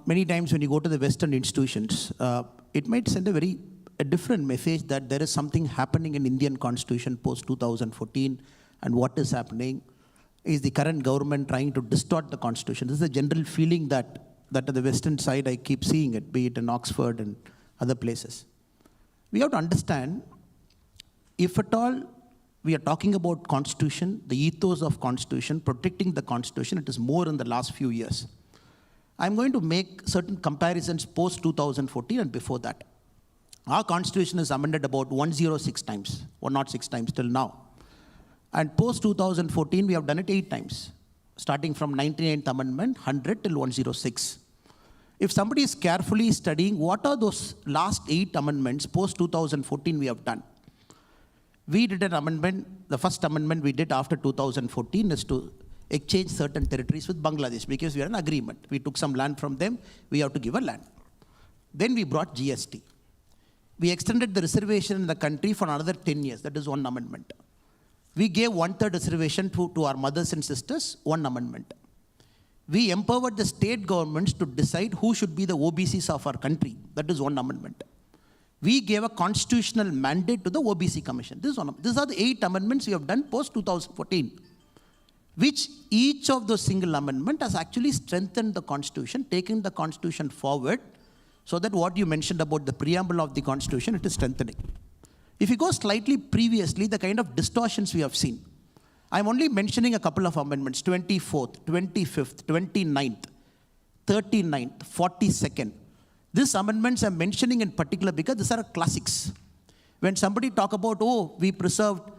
Many times when you go to the Western institutions, it might send a different message that there is something happening in Indian constitution post 2014, and what is happening is the current government trying to distort the constitution. This is a general feeling that at the Western side I keep seeing it, be it in Oxford and other places. We have to understand, if at all we are talking about constitution, the ethos of constitution, protecting the constitution, it is more in the last few years. I'm going to make certain comparisons post 2014 and before that. Our constitution is amended about 106 times, 106 times till now. And post 2014, we have done it 8 times, starting from 99th Amendment, 100 till 106. If somebody is carefully studying what are those last 8 amendments post 2014 we have done. We did an amendment, the first amendment we did after 2014 is to exchange certain territories with Bangladesh because we had an agreement. We took some land from them, we have to give a land. Then we brought GST. We extended the reservation in the country for another 10 years, that is one amendment. We gave 1/3 reservation to our mothers and sisters, one amendment. We empowered the state governments to decide who should be the OBCs of our country, that is one amendment. We gave a constitutional mandate to the OBC Commission. These are the 8 amendments we have done post 2014, which each of those single amendment has actually strengthened the constitution, taken the constitution forward, so that what you mentioned about the preamble of the constitution, it is strengthening. If you go slightly previously, the kind of distortions we have seen. I'm only mentioning a couple of amendments, 24th, 25th, 29th, 39th, 42nd. These amendments I'm mentioning in particular because these are classics. When somebody talk about, oh, we preserved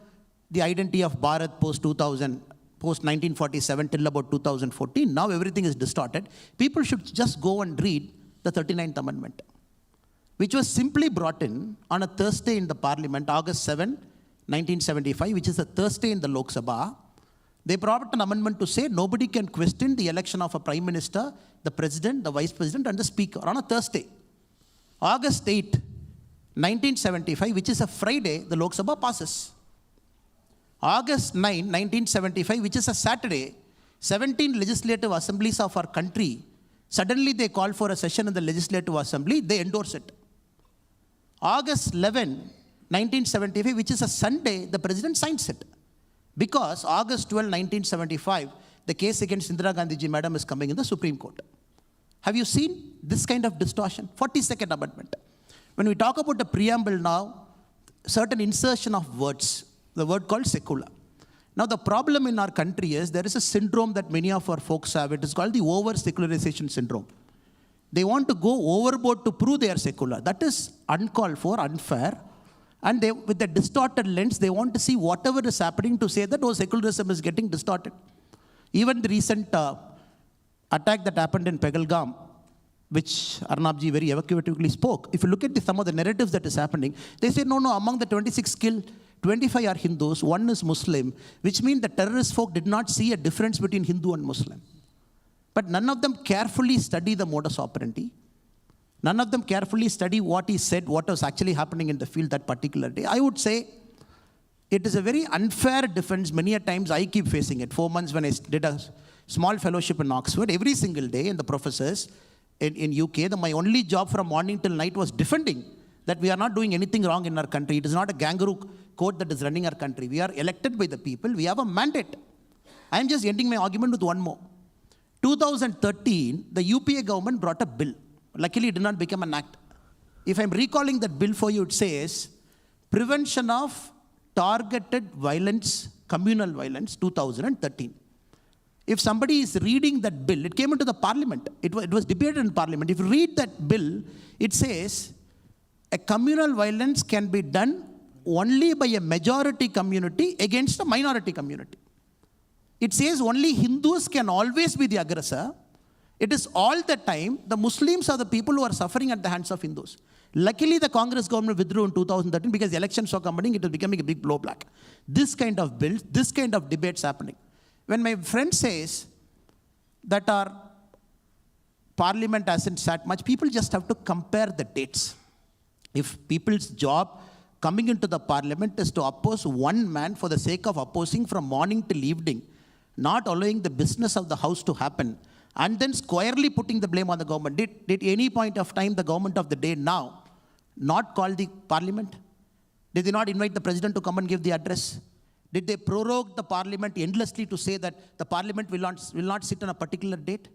the identity of Bharat post 2000, post 1947 till about 2014, now everything is distorted. People should just go and read the 39th Amendment, which was simply brought in on a Thursday in the Parliament, August 7, 1975, which is a Thursday in the Lok Sabha. They brought an amendment to say nobody can question the election of a Prime Minister, the President, the Vice President, and the Speaker on a Thursday. August 8, 1975, which is a Friday, the Lok Sabha passes. August 9, 1975, which is a Saturday, 17 legislative assemblies of our country, suddenly they call for a session in the Legislative Assembly, they endorse it. August 11, 1975, which is a Sunday, the President signs it. Because August 12, 1975, the case against Indira Gandhi ji madam is coming in the Supreme Court. Have you seen this kind of distortion? 42nd Amendment. When we talk about the preamble now, certain insertion of words, the word called secular. Now the problem in our country is there is a syndrome that many of our folks have. It is called the over-secularization syndrome. They want to go overboard to prove they are secular. That is uncalled for, unfair. And they, with the distorted lens, they want to see whatever is happening to say that, oh, secularism is getting distorted. Even the recent attack that happened in Pahalgam, which Arnabji very evocatively spoke, if you look at some of the narratives that is happening, they say, no, among the 26 killed, 25 are Hindus, 1 is Muslim, which means the terrorist folk did not see a difference between Hindu and Muslim. But none of them carefully study the modus operandi. None of them carefully study what he said, what was actually happening in the field that particular day. I would say it is a very unfair defense. Many a times I keep facing it. 4 months when I did a small fellowship in Oxford, every single day, and the professors in UK, my only job from morning till night was defending that we are not doing anything wrong in our country. It is not a kangaroo court that is running our country. We are elected by the people. We have a mandate. I am just ending my argument with one more. 2013, the UPA government brought a bill. Luckily, it did not become an act. If I'm recalling that bill for you, it says, Prevention of Targeted Violence, Communal Violence, 2013. If somebody is reading that bill, it came into the parliament. It was debated in parliament. If you read that bill, it says, a communal violence can be done only by a majority community against a minority community. It says only Hindus can always be the aggressor. It is all the time the Muslims are the people who are suffering at the hands of Hindus. Luckily, the Congress government withdrew in 2013 because the elections were coming, it was becoming a big blowback. This kind of bills, this kind of debates happening. When my friend says that our parliament hasn't sat much, people just have to compare the dates. If people's job coming into the parliament is to oppose one man for the sake of opposing from morning till evening, not allowing the business of the house to happen, and then squarely putting the blame on the government. Did any point of time the government of the day now not call the parliament? Did they not invite the president to come and give the address? Did they prorogue the parliament endlessly to say that the parliament will not sit on a particular date?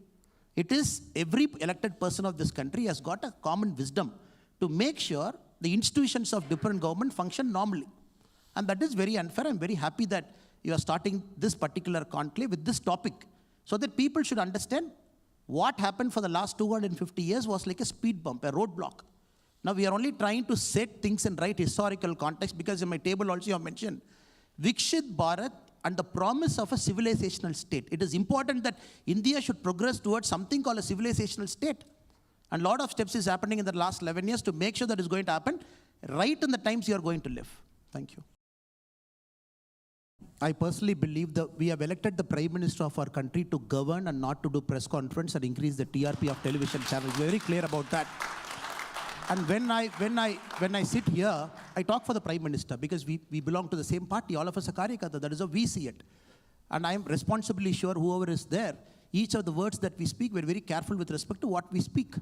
It is every elected person of this country has got a common wisdom to make sure the institutions of different government function normally. And that is very unfair. I'm very happy that you are starting this particular conclave with this topic, so that people should understand what happened for the last 250 years was like a speed bump, a roadblock. Now we are only trying to set things in right historical context, because in my table also you have mentioned Vikshit Bharat and the promise of a civilizational state. It is important that India should progress towards something called a civilizational state. And a lot of steps is happening in the last 11 years to make sure that is going to happen right in the times you are going to live. Thank you. I personally believe that we have elected the Prime Minister of our country to govern and not to do press conference and increase the TRP of television channels. We're very clear about that. And when I sit here, I talk for the Prime Minister, because we belong to the same party. All of us are Karyakarta. That is how we see it. And I am responsibly sure whoever is there, each of the words that we speak, we're very careful with respect to what we speak.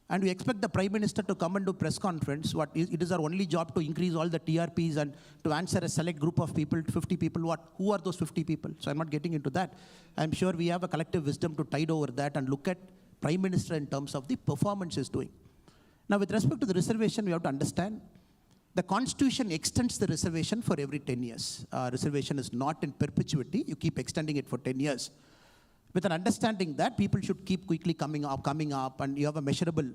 And we expect the Prime Minister to come and do press conference. It is our only job to increase all the TRPs and to answer a select group of people, 50 people. Who are those 50 people? So I'm not getting into that. I'm sure we have a collective wisdom to tide over that and look at Prime Minister in terms of the performance he's doing. Now, with respect to the reservation, we have to understand the Constitution extends the reservation for every 10 years. Reservation is not in perpetuity. You keep extending it for 10 years. With an understanding that people should keep quickly coming up, and you have a measurable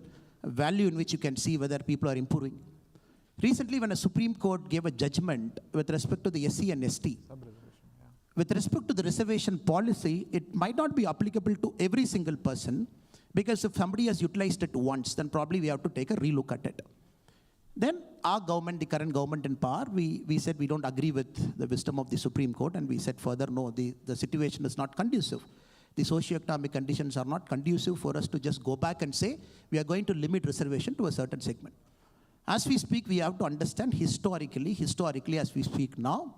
value in which you can see whether people are improving. Recently, when a Supreme Court gave a judgment with respect to the SC and ST, with respect to the reservation policy, it might not be applicable to every single person, because if somebody has utilized it once, then probably we have to take a relook at it. Then our government, the current government in power, we said we don't agree with the wisdom of the Supreme Court, and we said further, no, the situation is not conducive. The socio-economic conditions are not conducive for us to just go back and say we are going to limit reservation to a certain segment. As we speak, we have to understand historically as we speak now,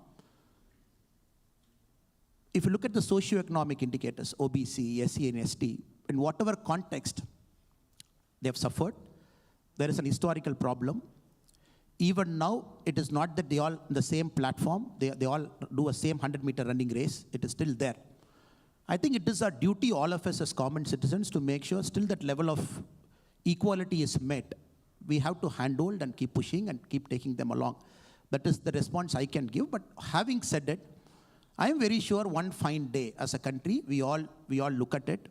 if you look at the socio-economic indicators, OBC, SC and ST, in whatever context they have suffered, there is an historical problem. Even now, it is not that they all on the same platform, they all do a same 100-meter running race. It is still there. I think it is our duty, all of us as common citizens, to make sure still that level of equality is met. We have to handhold and keep pushing and keep taking them along. That is the response I can give. But having said it, I am very sure one fine day as a country, we all look at it.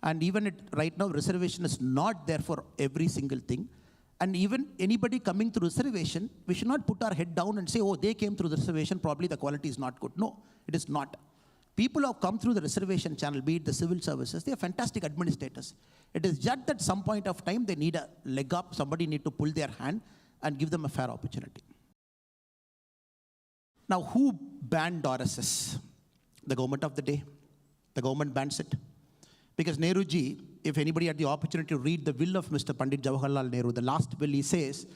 And even right now, reservation is not there for every single thing. And even anybody coming through reservation, we should not put our head down and say, oh, they came through the reservation, probably the quality is not good. No, it is not. People who have come through the reservation channel, be it the civil services, they are fantastic administrators. It is just that some point of time they need a leg up, somebody need to pull their hand and give them a fair opportunity. Now, who banned RSS? The government of the day. The government bans it. Because Nehruji, if anybody had the opportunity to read the will of Mr. Pandit Jawaharlal Nehru, the last will, he says,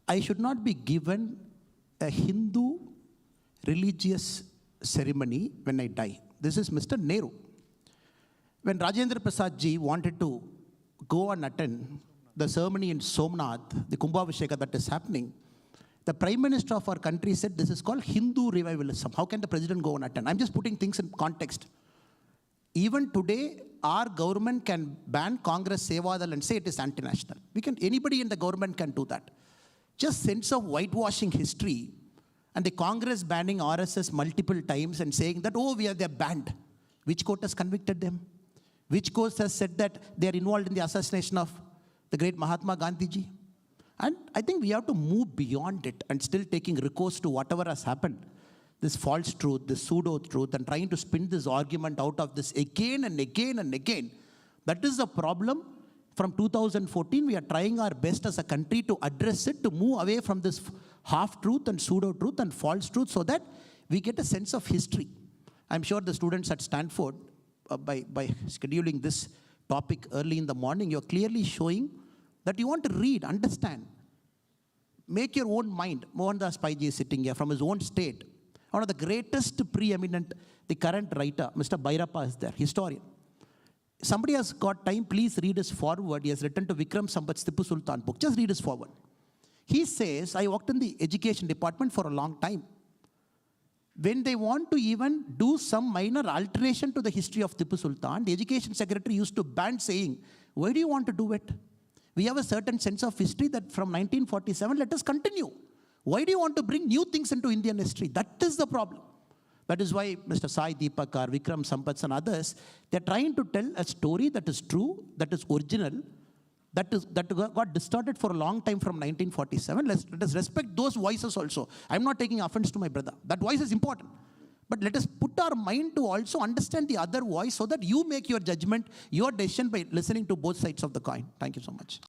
I should not be given a Hindu religious ceremony when I die. This is Mr. Nehru. When Rajendra Prasad ji wanted to go and attend the ceremony in Somnath, the Kumbhabhisheka that is happening, the Prime Minister of our country said this is called Hindu revivalism. How can the president go and attend? I'm just putting things in context. Even today, our government can ban Congress Sevadal and say it is anti-national. Anybody in the government can do that. Just sense of whitewashing history, and the Congress banning RSS multiple times and saying that, oh, they're banned. Which court has convicted them? Which court has said that they are involved in the assassination of the great Mahatma Gandhi ji? And I think we have to move beyond it and still taking recourse to whatever has happened. This false truth, this pseudo-truth, and trying to spin this argument out of this again and again and again. That is the problem. From 2014, we are trying our best as a country to address it, to move away from this half-truth and pseudo-truth and false truth so that we get a sense of history. I'm sure the students at Stanford, by scheduling this topic early in the morning, you're clearly showing that you want to read, understand, make your own mind. Mohandas Pai ji is sitting here from his own state. One of the greatest preeminent, the current writer, Mr. Bhairappa is there, historian. Somebody has got time, please read his foreword. He has written to Vikram Sampath's Tipu Sultan book. Just read his foreword. He says, I worked in the education department for a long time. When they want to even do some minor alteration to the history of Tipu Sultan, the education secretary used to ban saying, why do you want to do it? We have a certain sense of history that from 1947, let us continue. Why do you want to bring new things into Indian history? That is the problem. That is why Mr. Sai Deepakar, Vikram Sampath and others, they're trying to tell a story that is true, that is original, that got distorted for a long time from 1947. Let us respect those voices also. I'm not taking offense to my brother. That voice is important. But let us put our mind to also understand the other voice so that you make your judgment, your decision by listening to both sides of the coin. Thank you so much.